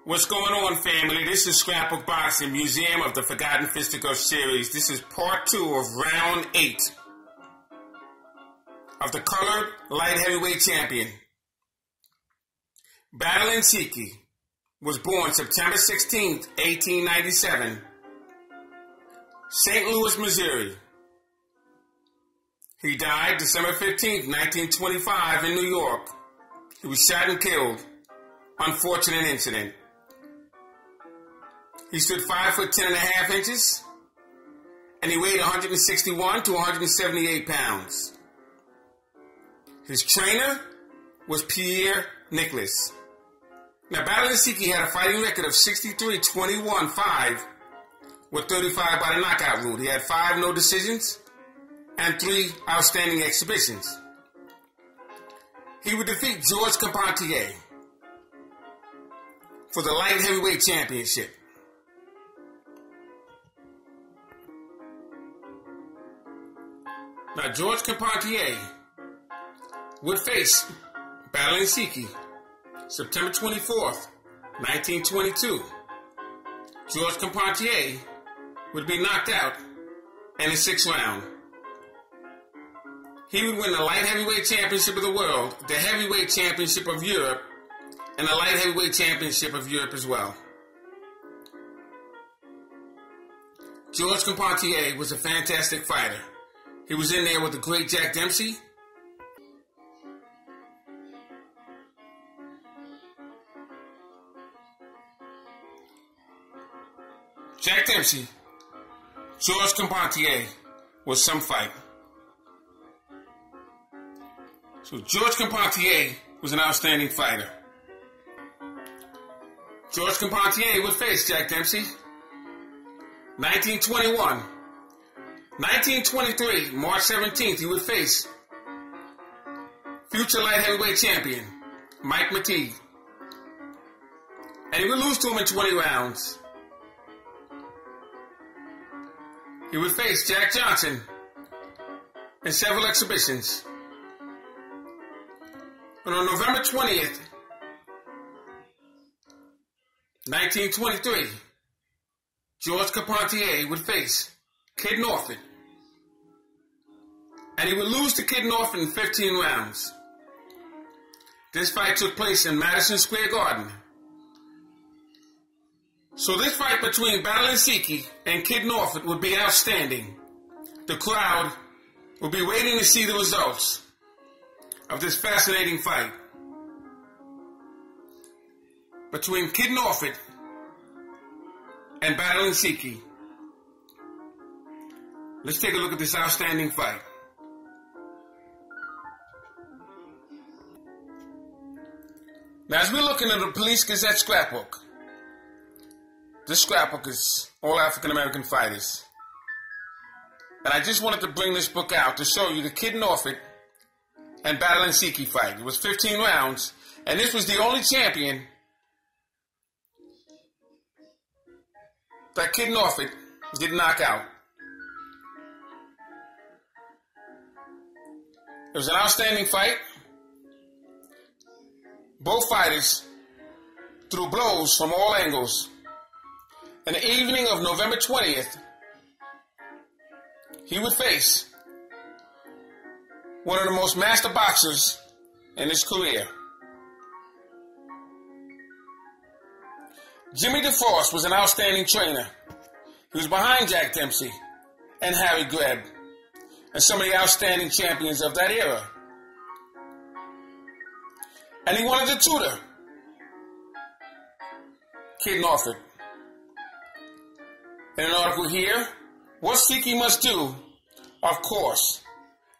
What's going on, family? This is Scrapbook Boxing, Museum of the Forgotten Fisticuffs series. This is part 2 of round 8 of the colored light heavyweight champion. Battling Siki was born September 16, 1897, St. Louis, Missouri. He died December 15, 1925 in New York. He was shot and killed. Unfortunate incident. He stood 5 foot 10 and a half inches, and he weighed 161 to 178 pounds. His trainer was Pierre Nicholas. Now, Battling Siki had a fighting record of 63-21-5 with 35 by the knockout route. He had 5 no decisions and 3 outstanding exhibitions. He would defeat George Carpentier for the light heavyweight championship. Now, George Carpentier would face Battling Siki September 24th, 1922. George Carpentier would be knocked out in the 6th round. He would win the light heavyweight championship of the world, the heavyweight championship of Europe, and the light heavyweight championship of Europe as well. George Carpentier was a fantastic fighter. He was in there with the great Jack Dempsey. Jack Dempsey, George Carpentier was some fight. So George Carpentier was an outstanding fighter. George Carpentier would face Jack Dempsey. 1921. 1923, March 17th, he would face future light heavyweight champion, Mike McTeague. And he would lose to him in 20 rounds. He would face Jack Johnson in several exhibitions. But on November 20th, 1923, George Carpentier would face Kid Norfolk. And he would lose to Kid Norfolk in 15 rounds. This fight took place in Madison Square Garden. So this fight between Battling Siki and Kid Norfolk would be outstanding. The crowd would be waiting to see the results of this fascinating fight between Kid Norfolk and Battling Siki. Let's take a look at this outstanding fight. Now, as we're looking at the Police Gazette scrapbook, this scrapbook is all African-American fighters. And I just wanted to bring this book out to show you the Kid Norfolk and Battling Siki fight. It was 15 rounds, and this was the only champion that Kid Norfolk did knock out. It was an outstanding fight. Both fighters threw blows from all angles. In the evening of November 20th, he would face one of the most master boxers in his career. Jimmy DeForest was an outstanding trainer. He was behind Jack Dempsey and Harry Greb and some of the outstanding champions of that era. And he wanted to tutor Kid Norfolk. In an article here, what Siki must do, of course,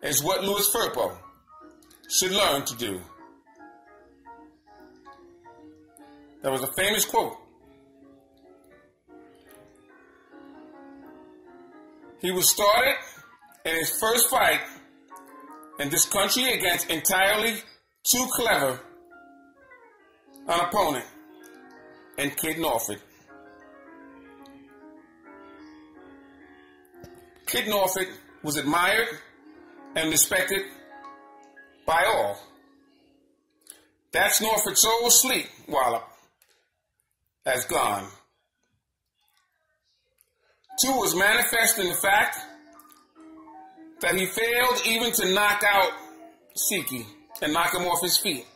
is what Louis Firpo should learn to do. That was a famous quote. He was started in his first fight in this country against entirely too clever an opponent in Kid Norfolk. Kid Norfolk was admired and respected by all. That's Norfolk's old sleep wallop. has gone. 2 was manifest in the fact that he failed even to knock out Siki and knock him off his feet.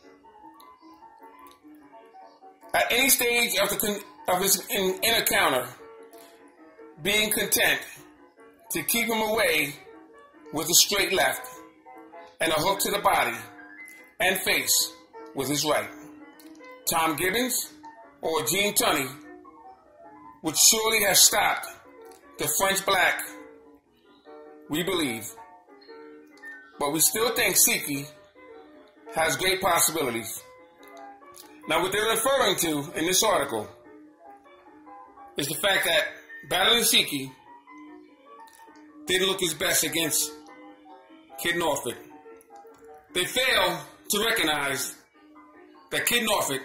At any stage of his encounter, being content to keep him away with a straight left and a hook to the body and face with his right. Tom Gibbons or Gene Tunney would surely have stopped the French black, we believe. But we still think Siki has great possibilities. Now, what they're referring to in this article is the fact that Battling Siki didn't look his best against Kid Norfolk. They fail to recognize that Kid Norfolk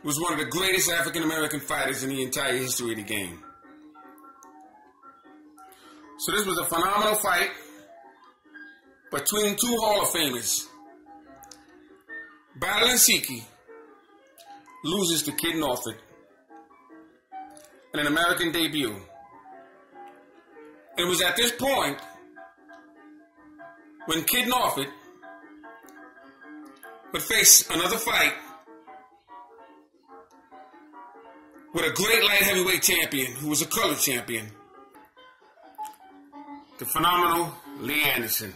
was one of the greatest African-American fighters in the entire history of the game. So this was a phenomenal fight between 2 Hall of Famers. Battling Siki loses to Kid Norfolk in an American debut. It was at this point when Kid Norfolk would face another fight with a great light heavyweight champion who was a color champion, the phenomenal Lee Anderson.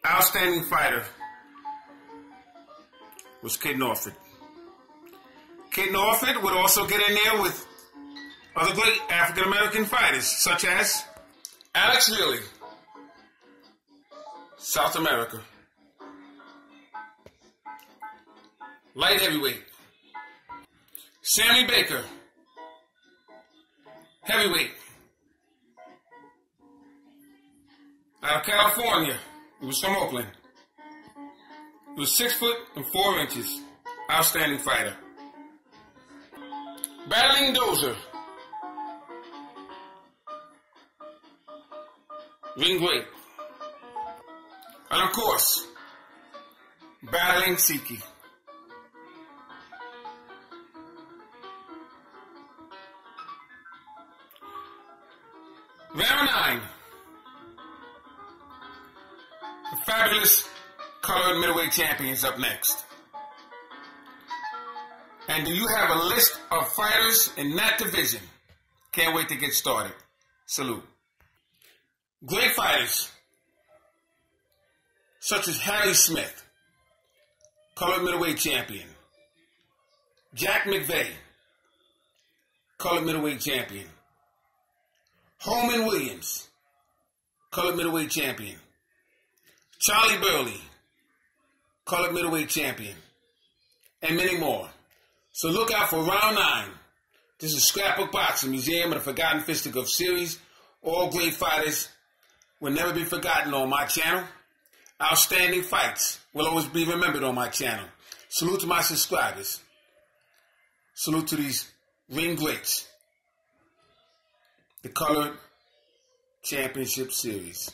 Outstanding fighter was Kid Norfolk. Kid Norfolk would also get in there with other great African-American fighters, such as Alex Lilly, South America. Light heavyweight, Sammy Baker, heavyweight, out of California. He was from Oakland. He was 6 foot and 4 inches. Outstanding fighter. Battling Dozer, ring great. And of course, Battling Siki. Round 9. The fabulous colored middleweight champions up next. And do you have a list of fighters in that division? Can't wait to get started. Salute. Great fighters, such as Harry Smith, colored middleweight champion. Jack McVeigh, colored middleweight champion. Holman Williams, colored middleweight champion. Charlie Burley, colored middleweight champion. And many more. So look out for round 9. This is Scrapbook Boxing, Museum of the Forgotten Fisticuffs series. All great fighters will never be forgotten on my channel. Outstanding fights will always be remembered on my channel. Salute to my subscribers. Salute to these ring greats. The Colored Championship Series.